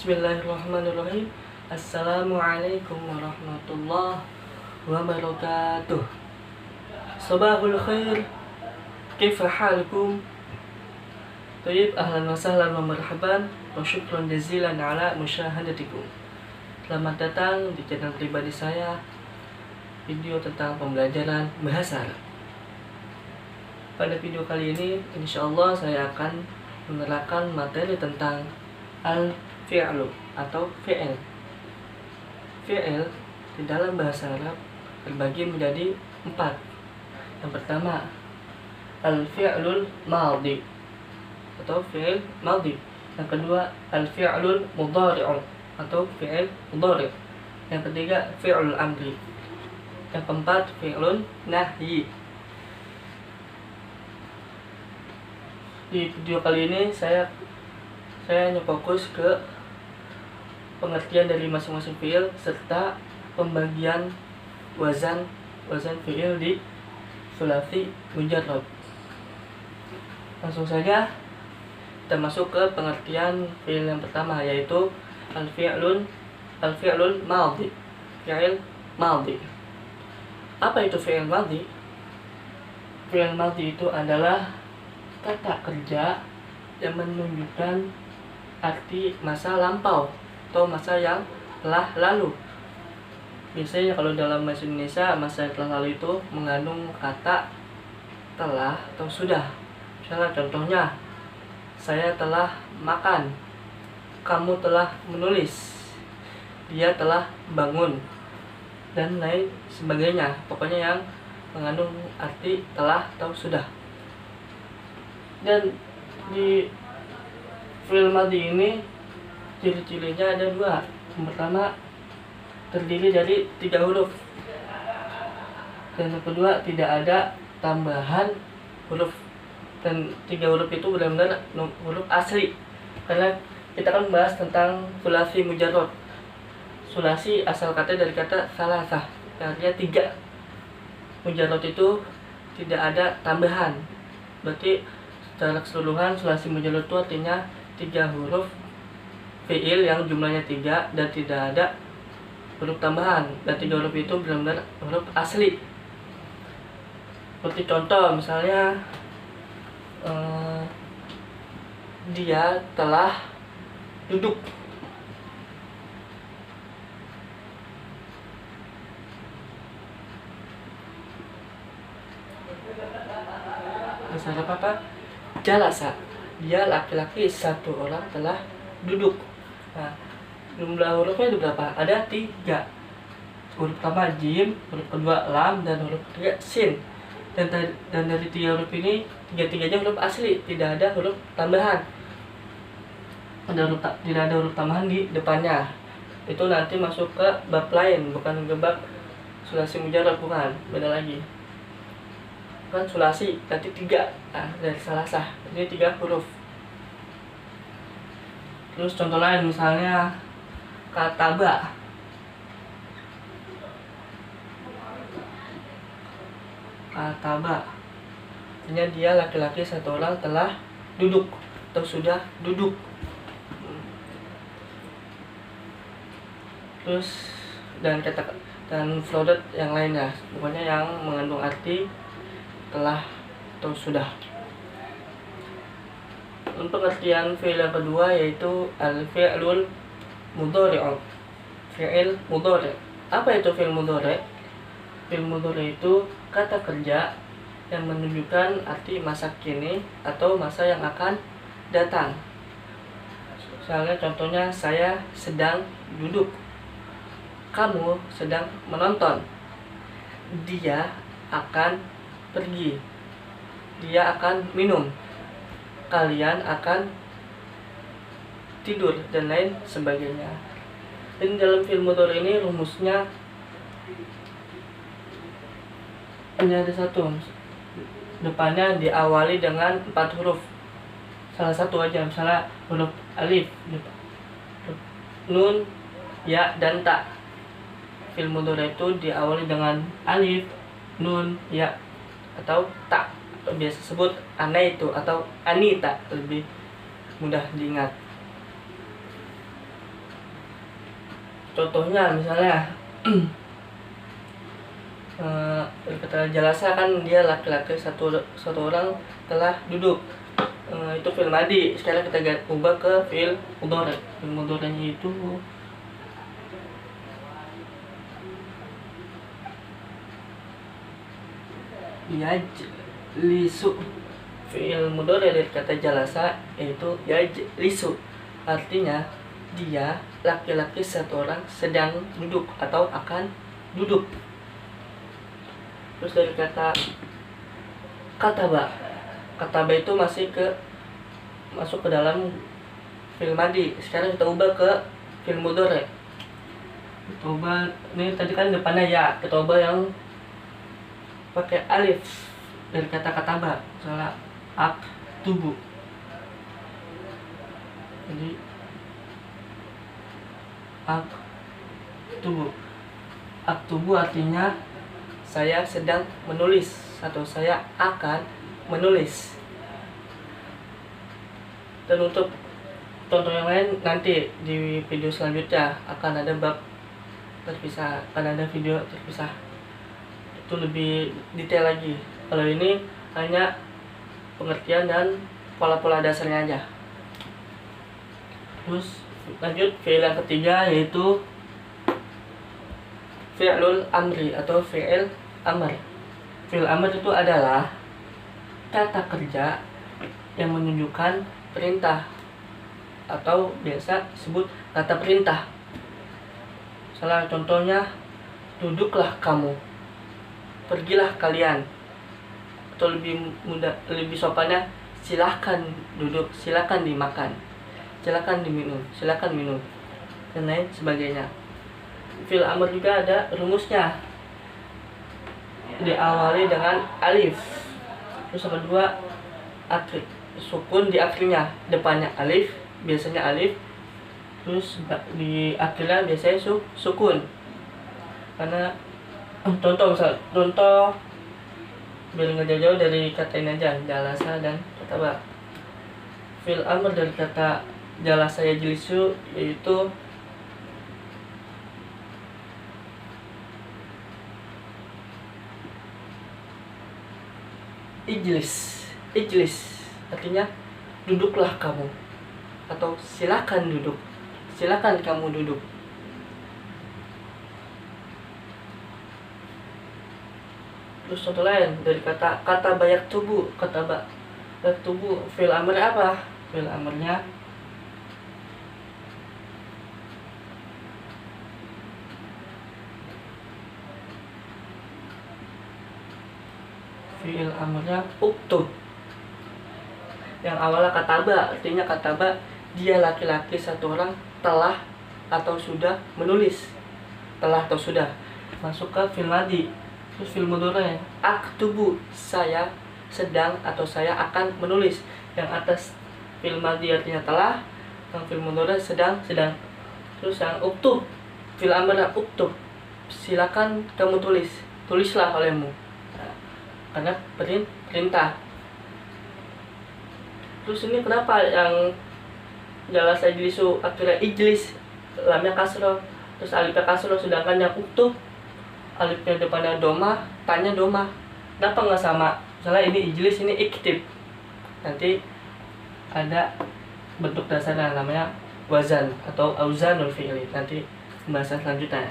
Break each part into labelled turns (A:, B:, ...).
A: Bismillahirrahmanirrahim. Assalamualaikum warahmatullahi wabarakatuh. Sabahul khair. Kaifa halukum? Tayyib, ahlan wa sahlan wa marhaban wa syukran jazilan ala musyahadatikum. Selamat datang di channel pribadi saya, video tentang pembelajaran bahasa Arab. Pada video kali ini, insyaallah saya akan menerangkan materi tentang al-fi'lu atau fi'il. Fi'il di dalam bahasa Arab terbagi menjadi 4. Yang pertama, al-fi'lul madhi atau fi'il madhi. Yang kedua, al-fi'lul mudhari'u atau fi'il mudhari'. Yang ketiga, fi'lul amri. Yang keempat, fi'lun nahyi. Di video kali ini saya hanya fokus ke pengertian dari masing-masing fi'il serta pembagian wazan fi'il di sulasi mujarrad. Langsung saja kita masuk ke pengertian fi'il yang pertama, yaitu al-fi'lul madhi. Fi'il madhi. Apa itu fi'il madhi? Fi'il madhi itu adalah kata kerja yang menunjukkan arti masa lampau atau masa yang telah lalu. Biasanya kalau dalam bahasa Indonesia, masa yang telah lalu itu mengandung kata telah atau sudah. Misalnya contohnya, saya telah makan, kamu telah menulis, dia telah bangun, dan lain sebagainya. Pokoknya yang mengandung arti telah atau sudah. Dan di fi'il madhi ini ciri-cirinya ada 2. Yang pertama, terdiri dari 3 huruf, dan yang kedua, tidak ada tambahan huruf. Dan 3 huruf itu benar-benar huruf asli, karena kita akan membahas tentang sulasi mujarrad. Sulasi asal kata dari kata salasah, artinya 3. Mujarrad itu tidak ada tambahan. Berarti secara keseluruhan sulasi mujarrad itu artinya 3 huruf fi'il yang jumlahnya 3 dan tidak ada huruf tambahan. Dan 3 huruf itu benar-benar huruf asli. Seperti contoh misalnya, dia telah duduk. Bahasa Arab apa? Jalasa. Dia laki-laki, 1 orang telah duduk. Nah, jumlah hurufnya ada berapa? Ada 3. Huruf pertama jim, huruf kedua lam, dan huruf ketiga sin. Dan dari 3 huruf ini, 3-tiganya huruf asli, tidak ada huruf tambahan. Tidak ada huruf tambahan di depannya. Itu nanti masuk ke bab lain, bukan ke bab sulasi mujarrad, bukan, beda lagi. Kan sulasi berarti 3, dari salasah, ini 3 huruf. Terus contoh lain misalnya kataba. Kataba artinya dia laki-laki, 1 orang telah duduk atau sudah duduk. Terus dan flodet yang lainnya, pokoknya yang mengandung arti telah atau sudah. Untuk pengertian fi'il yang kedua, yaitu al-fi'lul mudhari'u. Fi'il mudhari'. Apa itu fi'il mudhari'? Fi'il mudhari' itu kata kerja yang menunjukkan arti masa kini atau masa yang akan datang. Misalnya contohnya, saya sedang duduk, kamu sedang menonton, dia akan pergi, dia akan minum, kalian akan tidur, dan lain sebagainya. Dan dalam fi'il mudhari' ini rumusnya hanya ada 1. Depannya diawali dengan 4 huruf. Salah satu aja, misalnya huruf alif, nun, ya, dan ta. Fi'il mudhari' itu diawali dengan alif, nun, ya, atau ta, atau biasa sebut anaitu atau anita, lebih mudah diingat. Contohnya misalnya kata jalasa kan dia laki-laki satu orang telah duduk. Itu fi'il madi. Sekarang kita ubah ke fi'il mudhari. Fi'il mudhari'nya itu yajlisu. Fi'il mudhari dari kata jalasa yaitu yajlisu. Artinya dia laki-laki satu orang sedang duduk atau akan duduk. Terus dari kata kataba. Kataba itu masuk ke dalam fi'il madi. Sekarang kita ubah ke fi'il mudhari. Kita ubah, ini tadi kan depannya ya, kita ubah yang pakai alif dari kata kataba. Misalnya aktubu. Jadi aktubu artinya saya sedang menulis atau saya akan menulis. Dan untuk contoh yang lain nanti di video selanjutnya akan ada bab terpisah, akan ada video terpisah, itu lebih detail lagi. Kalau ini hanya pengertian dan pola-pola dasarnya aja. Terus lanjut fi'il yang ketiga yaitu fi'lul amri atau fi'il amr. Fi'il amr itu adalah kata kerja yang menunjukkan perintah atau biasa disebut kata perintah. Salah contohnya, duduklah kamu, pergilah kalian, atau lebih mudah, lebih sopannya, silahkan duduk, silahkan dimakan, silakan diminum, silakan minum, dan lain sebagainya. Fi'il amr juga ada rumusnya, diawali dengan alif, terus yang kedua sukun di akhirnya, depannya alif, biasanya alif, terus di akhirnya biasanya sukun. Karena contoh biar nggak jauh-jauh dari kata ini aja, jalasa dan kataba. Fi'il amr dari kata jalasa yajlisu yaitu ijlis artinya duduklah kamu atau silakan duduk, silakan kamu duduk. Terus contoh lain dari kata banyak tubuh, fi'il amr apa? Fi'il amrnya uktub. Yang awalnya kataba, artinya kataba dia laki-laki satu orang telah atau sudah menulis, telah atau sudah, masuk ke fi'il madi. Terus fi'il mudhari, aktubu, saya sedang atau saya akan menulis. Yang atas fi'il madi artinya telah, yang fi'il mudhari sedang. Terus yang uktub, fi'il amr uktub, silakan kamu tulis, tulislah olehmu. Karena perintah. Terus ini kenapa yang jalasa yajlisu akhirnya ijlis, lamnya kasroh, terus alifnya kasroh, sedangkan yang uktub alifnya depannya domah, tanya domah. Kenapa nggak sama? Misalnya ini ijlis, ini iktib. Nanti ada bentuk dasarnya namanya wazan atau auzanul fi'li. Nanti pembahasan selanjutnya.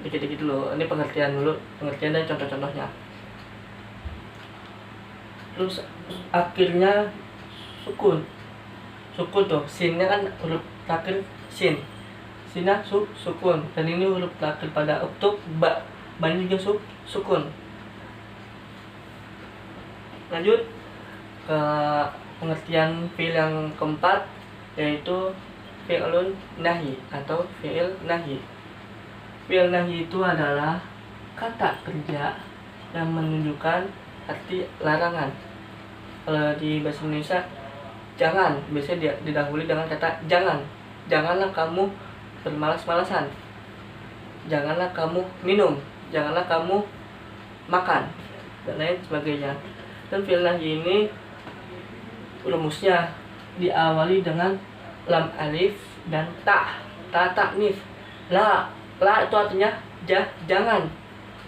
A: Dikit-dikit dulu. Ini pengertian dan contoh-contohnya. Terus akhirnya sukun tuh, sinnya kan huruf terakhir sin, sinnya sukun, dan ini huruf terakhir pada uktub banyak juga sukun. Lanjut ke pengertian fi'il yang keempat yaitu fi'lun nahi atau fi'il nahi. Fi'il nahi itu adalah kata kerja yang menunjukkan arti larangan. Kalau di bahasa Indonesia jangan, biasanya didahului dengan kata jangan. Janganlah kamu bermalas-malasan, janganlah kamu minum, janganlah kamu makan, dan lain sebagainya. Dan fi'il nahi ini rumusnya diawali dengan lam alif dan ta'nits. La itu artinya jangan.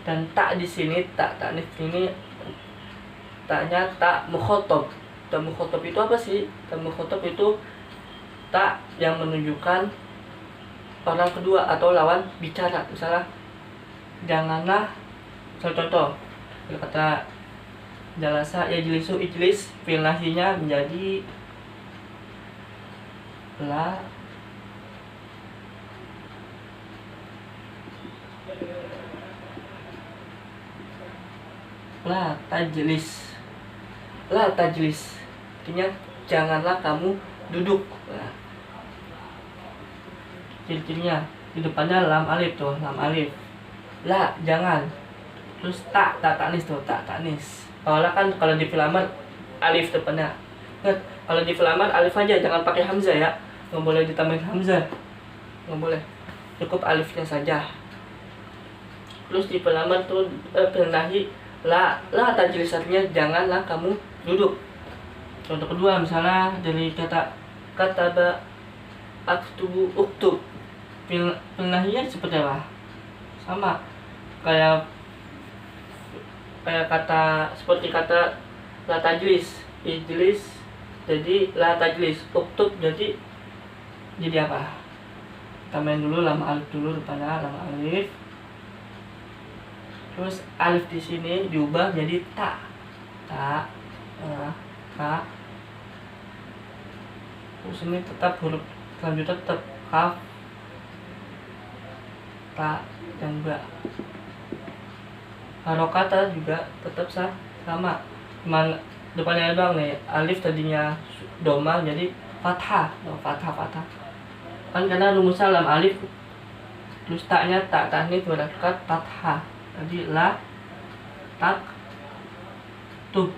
A: Dan tak di sini, tak di sini taknya tak mukhotob. Tak mukhotob itu apa sih? Tak mukhotob itu tak yang menunjukkan orang kedua atau lawan bicara. Misalnya janganlah, contoh kalau kata jalasa yajlisu ijlis, fi'il nahyinya menjadi la tajlis artinya janganlah kamu duduk. Nah, ciri-cirinya di depannya lam alif tuh, lam alif. La jangan. Terus tak tanis tuh, tak tanis. Kalau di filamar alif depannya. Ingat, kalau di filamar alif aja, jangan pakai hamzah ya. Nggak boleh ditambahin hamzah. Nggak boleh. Cukup alifnya saja. Terus di filamar tuh fi'il nahyi la tajlis artinya janganlah kamu duduk. Contoh kedua misalnya dari kata kataba aktubu uktub, fi'il nahyinya seperti apa? Sama kayak seperti kata la tajlis, ijlis jadi la tajlis, uktub jadi apa? Tambahin dulu lam alif dulu depannya lam alif. Terus alif di sini diubah jadi ta. Terus ini tetap huruf selanjutnya tetap kaf, ta dan ba. Harokata juga tetap sama. Cuman depannya doang nih, alif tadinya doma jadi fathah. Kan karena rumusnya lam alif terus taknya tak tanis berangkat fathah. Jadi la taktub.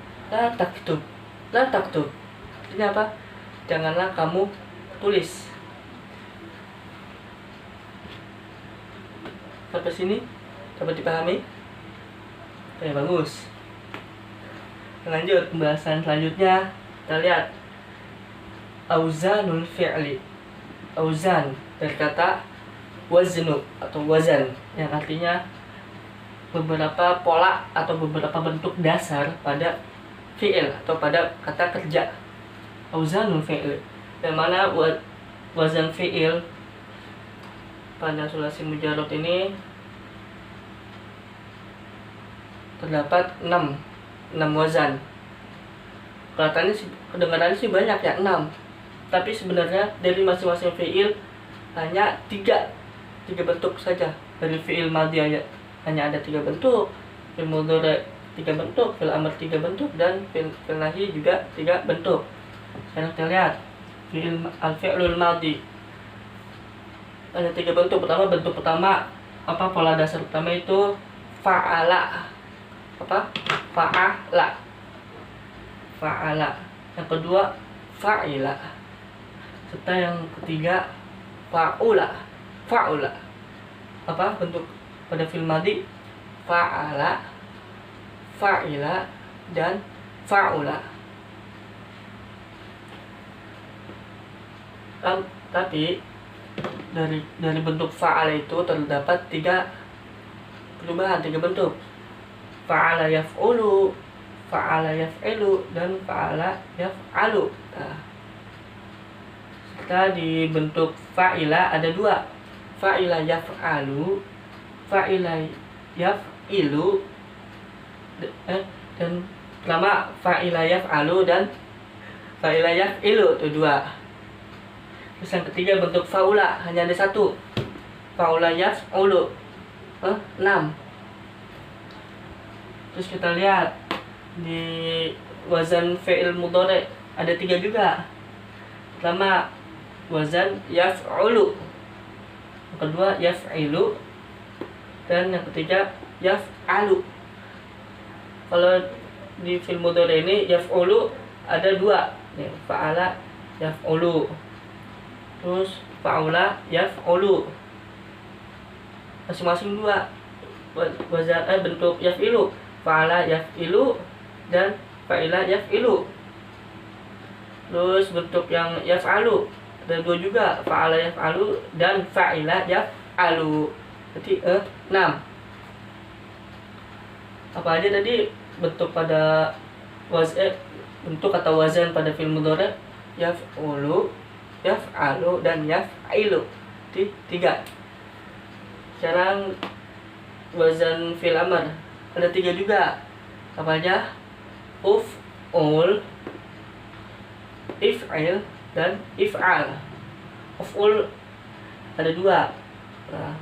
A: Ini apa? Janganlah kamu tulis. Sampai sini dapat dipahami? Oke, bagus. Lanjut pembahasan selanjutnya, kita lihat auzanul fi'li. Auzan dari kata waznu atau wazan yang artinya beberapa pola atau beberapa bentuk dasar pada fi'il atau pada kata kerja. Auzanul fi'il, yang mana wazan fi'il pada sulasi mujarrad ini terdapat 6 wazan. Kedengarannya sih banyak ya, 6. Tapi sebenarnya dari masing-masing fi'il hanya 3 bentuk saja. Dari fi'il madhi hanya ada 3 bentuk, fi'il mudhari 3 bentuk, fi'il amr 3 bentuk, dan fi'il nahyi juga 3 bentuk. Sekarang kita lihat al-fi'lul madhi ada 3 bentuk. Bentuk pertama pola dasar pertama itu fa'ala. Fa'ala. Yang kedua fa'ila. Serta yang ketiga fa'ula. Bentuk pada fi'il madhi fa'ala, fa'ila, dan fa'ula. Tapi dari bentuk fa'ala itu terdapat 3 perubahan, 3 bentuk. Fa'ala yaf'ulu, fa'ala yaf'ilu, dan fa'ala yaf'alu. Nah, serta di bentuk fa'ila ada 2. Fa'ila yaf'alu, fa'ila yaf'ilu, dan pertama fa'ila yaf'alu dan fa'ila yaf'ilu itu 2. Terus yang ketiga bentuk fa'ula hanya ada 1. Fa'ula yaf'ulu 6. Terus kita lihat di wazan fi'il mudhari ada 3 juga. Pertama wazan yaf'ulu, yang kedua yaf'ilu, dan yang ketiga yaf'alu. Kalau di fi'il mudhari ini yaf'ulu ada 2, fa'ala yaf'ulu, terus fa'ula yaf'ulu, masing-masing 2 wazan bentuk yaf'ilu. Fa'ala yaf'ilu dan fa'ila yaf'ilu. Terus bentuk yang yaf'alu ada 2 juga, fa'ala yaf'alu dan fa'ila yaf'alu. Berarti 6. Apa aja tadi bentuk pada bentuk atau wazan pada fi'il mudhari? Yaf'ulu, yaf'alu, dan yaf'ilu. Jadi 3. Sekarang wazan fi'il amr ada 3 juga. Apa aja? Uf'ul, if'il, dan if'al. Uf'ul ada 2. Nah,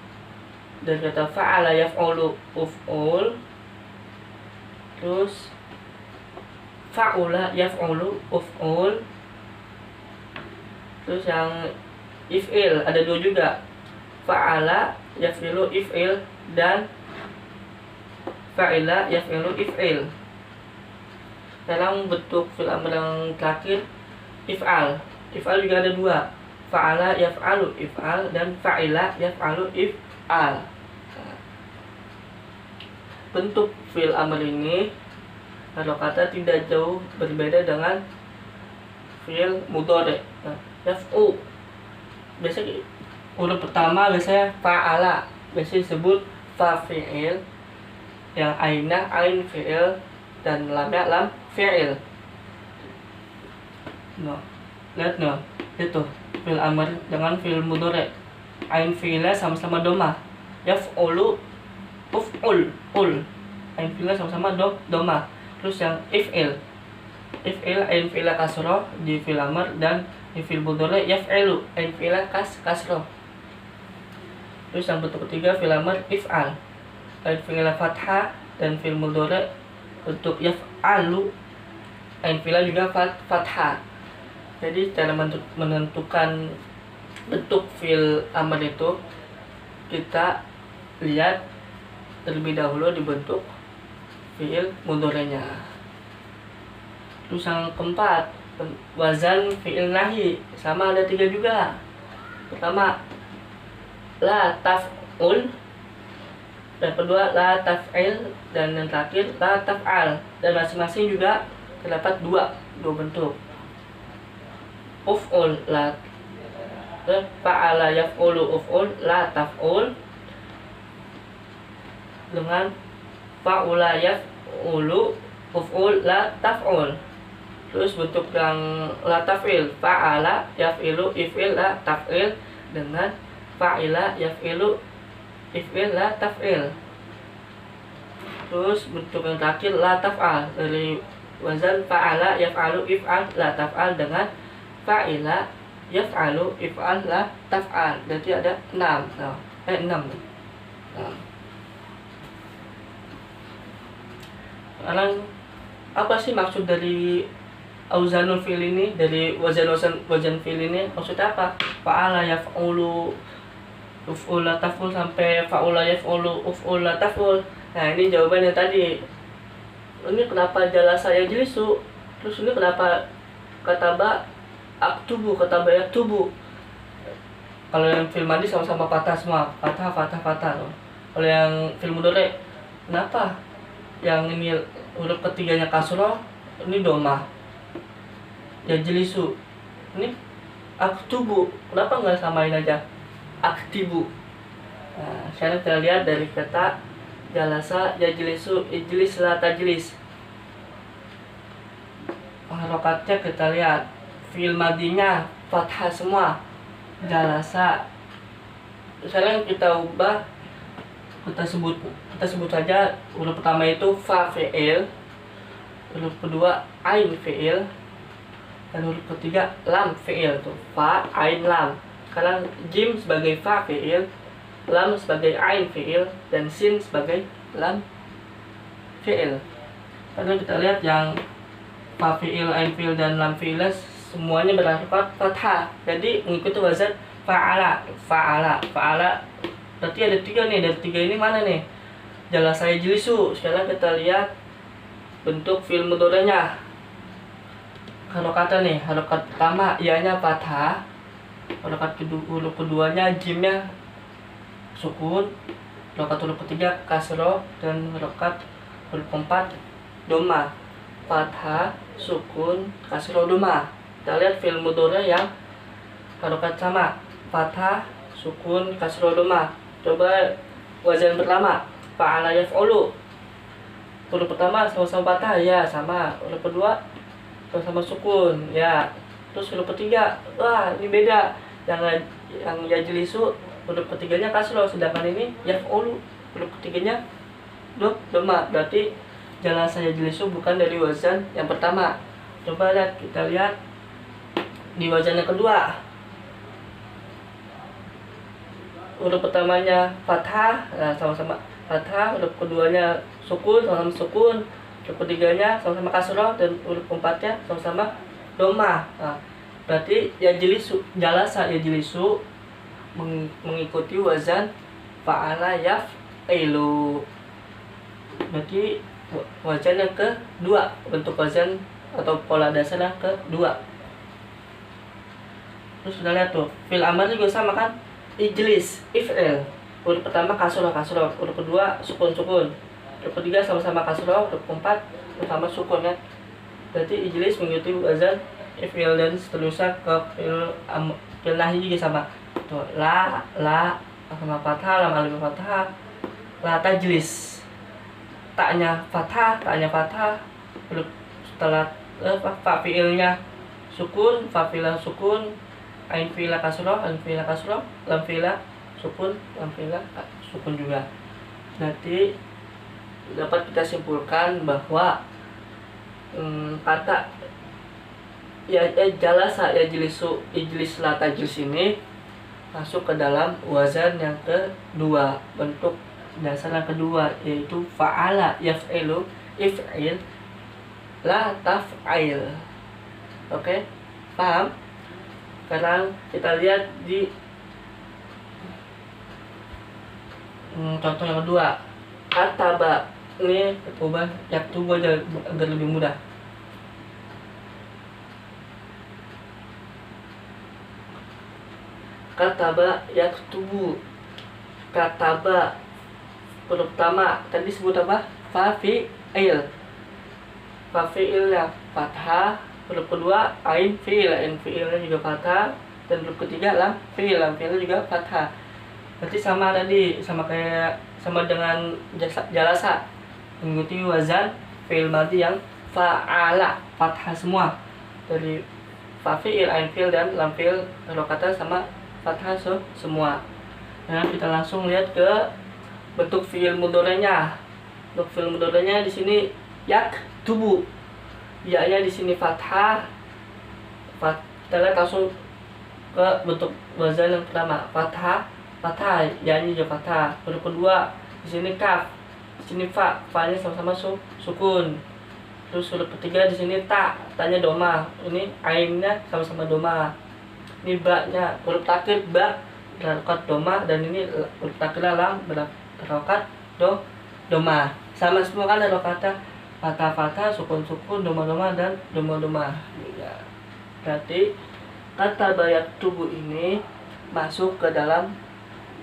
A: dari kata fa'ala yaf'ulu, uf'ul, terus fa'ula yaf'ulu, uf'ul, terus yang if'il ada 2 juga. Fa'ala yaf'ilu, if'il, dan fa'ila yaf'ilu, if'il. Dalam bentuk fi'il amr yang terakhir, if'al. If'al juga ada 2. Fa'ala yaf'alu, if'al, dan fa'ila yaf'alu, if'al. Bentuk fi'il amr ini kalau kata tidak jauh berbeda dengan fi'il mudhari. Yaf'u biasanya huruf pertama biasanya fa'ala, biasanya disebut fa fi'il, yang ainnya ain fi'il, dan lamnya lam fi'il. Lihat itu fi'il amr dengan fi'il mudhari. Ain fi'ilnya sama-sama doma. Yaf'ulu, uf'ul, ul. Ain fi'ilnya sama-sama doma. Terus yang if'il. If'il ain fi'ilnya kasroh di fi'il amr, dan di fi'il mudhari yaf'ilu ain fi'ilnya kasroh. Terus yang bentuk ketiga fi'il amr if'al. Ain fi'ilnya fathah, dan fi'il mudhari untuk yaf'alu ain fi'ilnya juga fathah. Jadi cara menentukan bentuk fi'il amr itu kita lihat terlebih dahulu di bentuk fi'il mudhari'nya. Terus yang keempat, wazan fi'il nahi, sama ada 3 juga. Pertama la taf'ul, dan kedua la taf'il, dan yang terakhir la taf'al. Dan masing-masing juga terdapat dua bentuk. Uf'ul, la fa'ala yaf'ulu, uf'ul, la taf'ul, dengan fa'ula yaf'ulu, uf'ul, la taf'ul. Terus bentuk yang la taf'il, fa'ala yaf'ilu, if'il, la taf'il, dengan fa'ila yaf'ilu, if'il, la taf'il. Terus bentuk yang terakhir la taf'al, dari wazan fa'ala yaf'alu, if'al, la taf'al, dengan fa'ila yaf'alu, if'al, la taf'al. Berarti ada 6. Sekarang apa sih maksud dari auzanul fi'il ini, dari wazan fi'il ini? Maksudnya apa? Fa'ala yaf'ulu, uf'ul, la taf'ul, sampai fa'ula yaf'ulu, uf'ul, la taf'ul. Nah, ini jawabannya tadi. Ini kenapa jalasa yajlisu? Terus ini kenapa kataba aktubu, kataba yaktubu? Kalau yang fi'il madhi sama-sama patah semua, patah. Kalau yang fi'il mudhari, kenapa yang ini huruf ketiganya kasroh, ini doma? Yajlisu, ini aktubu, kenapa nggak samain aja aktibu? Nah, sekarang kita lihat dari kata jalasa yajlisu, ijlis, la tajlis. Harokatnya kita lihat, fi'il madinya fathah semua, jalasa. Sekarang kita ubah, kita sebut saja huruf pertama itu fa fi'il, huruf kedua ain fi'il, dan huruf ketiga lam fi'il. Tuh, fa, ain, lam. Sekarang jim sebagai fa fi'il, lam sebagai ain fi'il, dan sin sebagai lam fi'il. Karena kita lihat yang fa fi'il, ain fi'il, dan lam fi'il semuanya berharkat fathah. Jadi mengikuti wazan fa'ala. Berarti ada 3 nih. Dari 3 ini mana nih? Jalasa yajlisu. Sekarang kita lihat bentuk fi'il mudhari'nya. Harokat nih, harokat pertama ianya fathah, harokat huruf keduanya jimnya sukun, harokat huruf ketiga kasroh, dan harokat huruf keempat doma. Fathah, sukun, kasroh, doma. Kita lihat fi'il mudhari' yang harokat sama, fathah, sukun, kasroh, doma. Coba wazan pertama, fa'ala yaf'ulu. Huruf pertama sama-sama patah, ya sama. Huruf kedua sama-sama sukun, ya. Terus huruf ketiga, wah ini beda. Yang yajlisu huruf ketiganya kasroh, sedangkan ini yaf'ulu huruf ketiganya dhamma. Berarti jalasa yajlisu bukan dari wazan yang pertama. Coba kita lihat di wazan yang kedua. Huruf pertamanya fathah, nah sama-sama fathah. Huruf keduanya sukun, sama-sama sukun. Huruf ketiganya sama-sama kasroh, dan huruf keempatnya sama-sama dhammah. Nah, berarti jalasa yajlisu mengikuti wazan fa'ala yaf'ilu. Berarti wazan yang kedua, bentuk wazan atau pola dasar yang kedua. Terus sudah lihat tuh, fil amar juga sama kan? Ijlis, if'il. Huruf pertama kasroh, huruf kedua sukun, huruf ketiga sama-sama kasroh, huruf keempat sama sukun kan. Berarti ijlis mengikuti wazan if'il, dan seterusnya ke fil nahi juga sama. Tuh, la sama fathah, lam alif fathah, la tajlis. Taknya fathah, huruf setelah fa fi'ilnya sukun, fa fi'la sukun, ain fi'la kasroh, lam fi'la sukun, lam fi'la sukun juga. Nanti dapat kita simpulkan bahwa kata jalasa yajlisu, ijlis la tajlis ini masuk ke dalam wazan yang kedua, bentuk dasar yang kedua, yaitu fa'ala yaf'ilu, if'il la taf'il. Oke, paham? Sekarang kita lihat di contoh yang kedua. Kataba, ini ubah yaktubu aja agar lebih mudah. Kataba yaktubu. Kataba huruf pertama tadi sebut apa? Fa fi'il. Fa fi'ilnya fathah. Huruf kedua ain fi'ilnya juga fathah, dan huruf ketiga lam fi'ilnya juga fathah. Berarti sama tadi, sama dengan jalasa, mengikuti wazan fi'il madhi yang fa'ala, fathah semua. Dari fa fi'il, ain fi'il, dan lam fi'il harokatan sama fathah semua. Nah, kita langsung lihat ke bentuk fi'il mudhari'nya. Bentuk fi'il mudhari'nya di sini yaktubu. Ya-nya di sini fathah. Kita lihat langsung ke bentuk wazan yang pertama, fathah, ya-nya juga fathah. Huruf kedua di sini kaf, di sini fa-nya sama-sama sukun. Terus huruf ketiga di sini ta-nya dhamma. Ini ainnya sama-sama dhamma. Ini ba-nya, huruf takhir ba berharokat dhamma, dan ini huruf takhir lam berharokat dhamma. Sama semua kan harokatnya fathah, sukun, dhamma, dan dhamma. Ya. Berarti kata bayat tubuh ini masuk ke dalam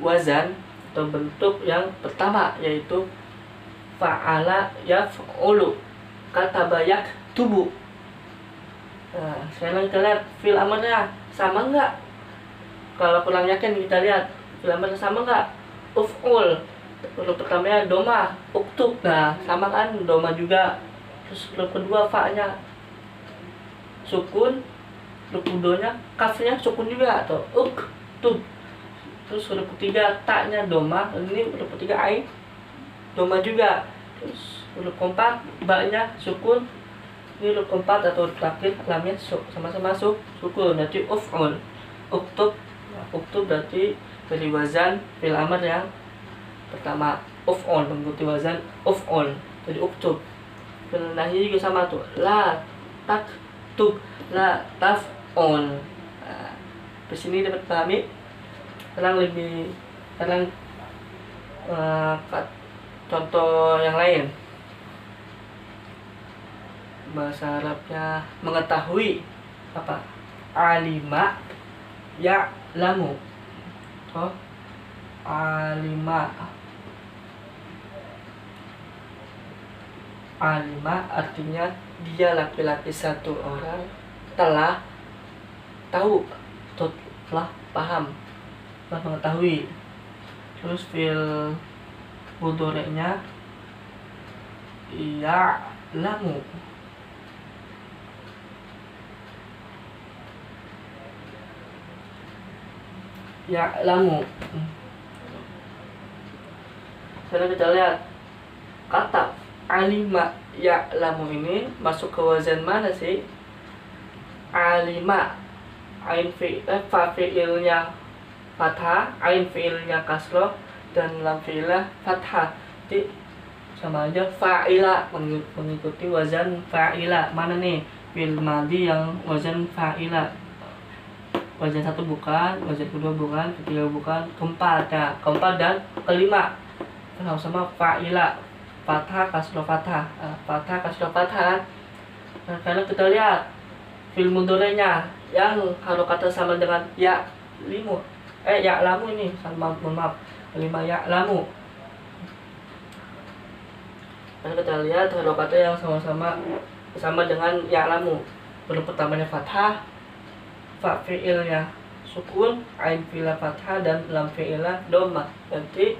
A: wazan atau bentuk yang pertama, yaitu fa'ala yaf'ulu. Kata bayak tubuh. Nah, sekarang kita lihat fil amarnya sama enggak? Kalau kurang yakin kita lihat fil amarnya sama enggak? Uf'ul, huruf pertamanya doma, uktub, nah sama kan, doma juga. Terus huruf kedua fa-nya sukun, huruf keduanya kafnya sukun juga, atau uktub. Terus huruf ketiga ta-nya doma, ini huruf ketiga ain doma juga. Terus huruf keempat ba-nya sukun, ini huruf keempat atau huruf terakhir lamnya sama-sama sukun, berarti uf'ul, uktub. Uktub berarti dari wazan fil amr yang pertama, uf'ul, mengikuti wazan uf'ul, jadi uktub. Fil nahi juga sama tuh, la taktub, la taf'ul. Nah, di sini dapat pahami. Sekarang contoh yang lain. Bahasa Arabnya mengetahui apa? Alima ya'lamu. Oh, alima artinya dia laki-laki satu orang telah tahu atau telah paham, telah mengetahui. Terus fi'il mudhari'nya ya'lamu. Ya'lamu. Sekarang kita lihat kata alima ya'lamu ini masuk ke wazan mana sih? Alima, ain fa fi'ilnya fathah, ain fi'ilnya kasroh, dan lam fi'ilnya fathah. Jadi sama aja fa'ila, mengikuti wazan fa'ila. Mana nih fi'il madhi yang wazan fa'ila? Wazan satu bukan, wazan kedua bukan, ketiga bukan, keempat. Nah, keempat dan kelima sama fa'ila, fathah kasroh fathah, fathah kasroh fathah. Nah, karena kita lihat fi'il mudhari'nya yang harokatnya sama dengan ya limu, ya lamu ini sama, maaf, lima ya lamu. Karena kita lihat harokatnya yang sama dengan ya lamu. Huruf pertamanya fathah, fa fi'ilnya sukun, ain fi'ilnya fathah, dan lam fi'ilnya dhamma. Nanti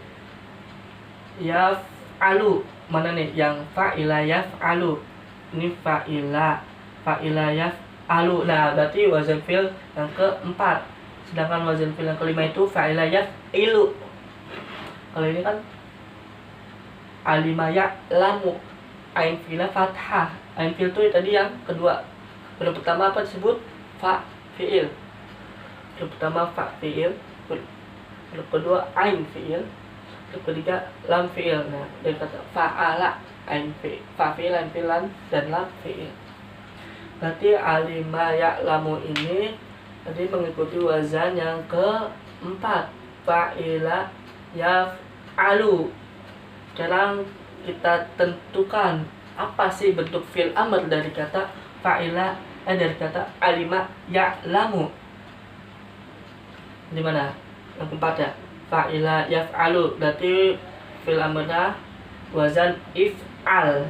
A: yaf'alu, mana nih yang fa'ila yaf'alu? Ini fa'ila yaf'alu. Nah, berarti wazan fi'il yang keempat. Sedangkan wazan fi'il yang kelima itu fa'ila yaf'ilu. Kalau ini kan alima ya'lamu, ain fi'ilnya fathah. Ain fi'il itu tadi yang kedua. Huruf pertama apa disebut? Fa fi'il. Huruf pertama fa fi'il, huruf kedua ain fi'il, huruf ketiga lam fi'il. Nah, dari kata fa'ala, ain fi'il, fa fi'il, ain fi'il, dan lam fi'il. Berarti alima ya'lamu ini tadi mengikuti wazan yang keempat, fa'ila yaf'alu. Sekarang kita tentukan apa sih bentuk fi'il amr dari kata fa'ila, dari kata alima ya'lamu. Di mana? Yang keempat ya, fa'ila yaf'alu. Berarti fi'il amrnya wazan if'al.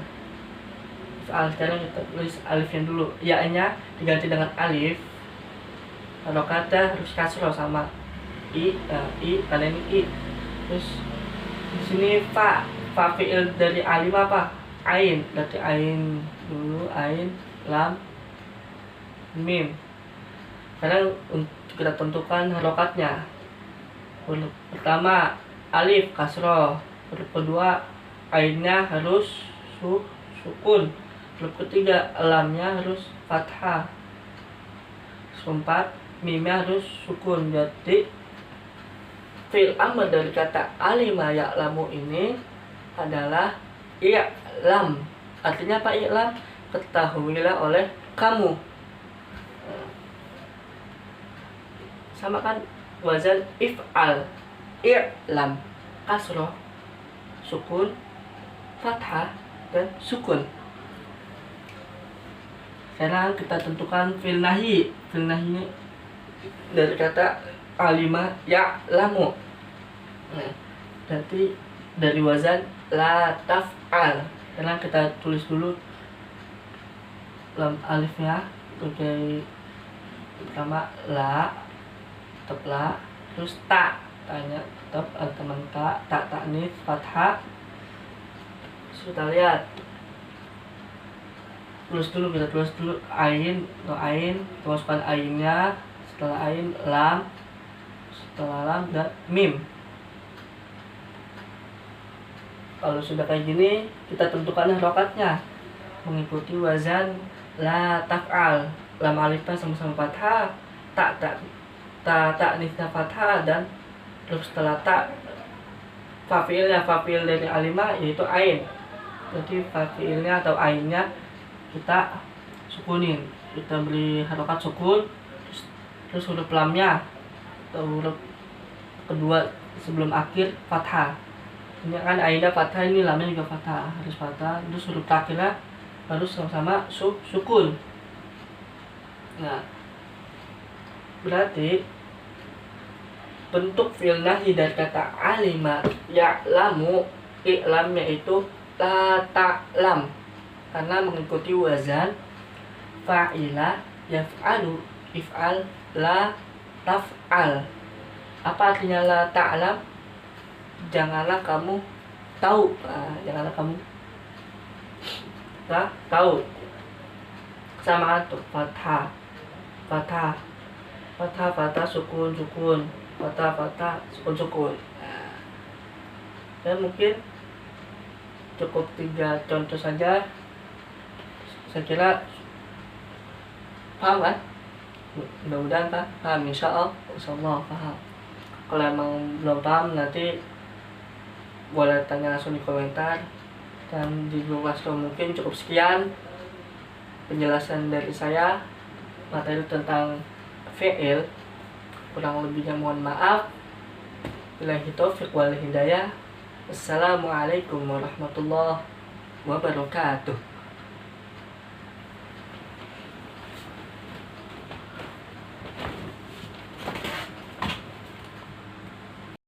A: If'al. Sekarang kita tulis alifnya dulu. Ya-nya diganti dengan alif. Kalau kata harus kasroh sama i, karena ini i. Terus di sini fa fi'il dari alim apa? Ain. Berarti ain dulu, ain, lam, mim. Sekarang untuk kita tentukan harokatnya. Huruf pertama alif kasroh, huruf kedua ainnya harus sukun, huruf ketiga lamnya harus fathah, keempat mimnya harus sukun. Jadi fi'il amr dari kata alima ya'lamu ini adalah i'lam. Artinya apa i'lam? Ketahuilah oleh kamu. Sama kan wazan if'al, i'lam, kasroh, sukun, fathah, dan sukun. Sekarang kita tentukan fi'il nahi. Fi'il nahi dari kata alima ya'lamu. Nah, berarti dari wazan la taf'al. Sekarang kita tulis dulu lam alifnya sebagai pertama la, tetap la, terus ta, tanya tetap teman ta nih fathah. Kita lihat, kita tulis dulu ain, atau ain, kita masukkan ainnya, setelah ain lam, setelah lam dan mim. Kalau sudah kayak gini, kita tentukan harokatnya mengikuti wazan la taf'al. Lam alifnya sama-sama fathah, ta nisnya fathah, dan terus setelah ta fa'ilnya, fa'il dari alima yaitu ain. Jadi fa'ilnya atau ainnya kita sukunin, kita beri harokat sukun. Terus huruf lamnya atau huruf kedua sebelum akhir fathah. Ini kan ainnya fathah, ini lamnya juga fathah, harus fathah. Terus huruf terakhirnya harus sama-sama sukun. Nah, berarti bentuk fi'il nahi dari kata alima ya'lamu, i'lamnya itu la ta'lam, karena mengikuti wazan fa'ila yaf'alu, if'al, la taf'al. Apa artinya la ta'lam? janganlah kamu tahu. Janganlah kamu tahu. Sama tuh fathah, fathah, fathah, fathah, sukun, sukun, fathah, fathah, sukun, sukun. Dan mungkin cukup 3 contoh saja. Saya kira paham kan? Mudah-mudahan paham, insya Allah paham. Kalau emang belum paham nanti boleh tanya langsung di komentar. Dan di Google mungkin cukup sekian penjelasan dari saya materi tentang fi'il. Kurang lebihnya mohon maaf. Billahi taufiq wal hidayah. Assalamualaikum warahmatullahi wabarakatuh.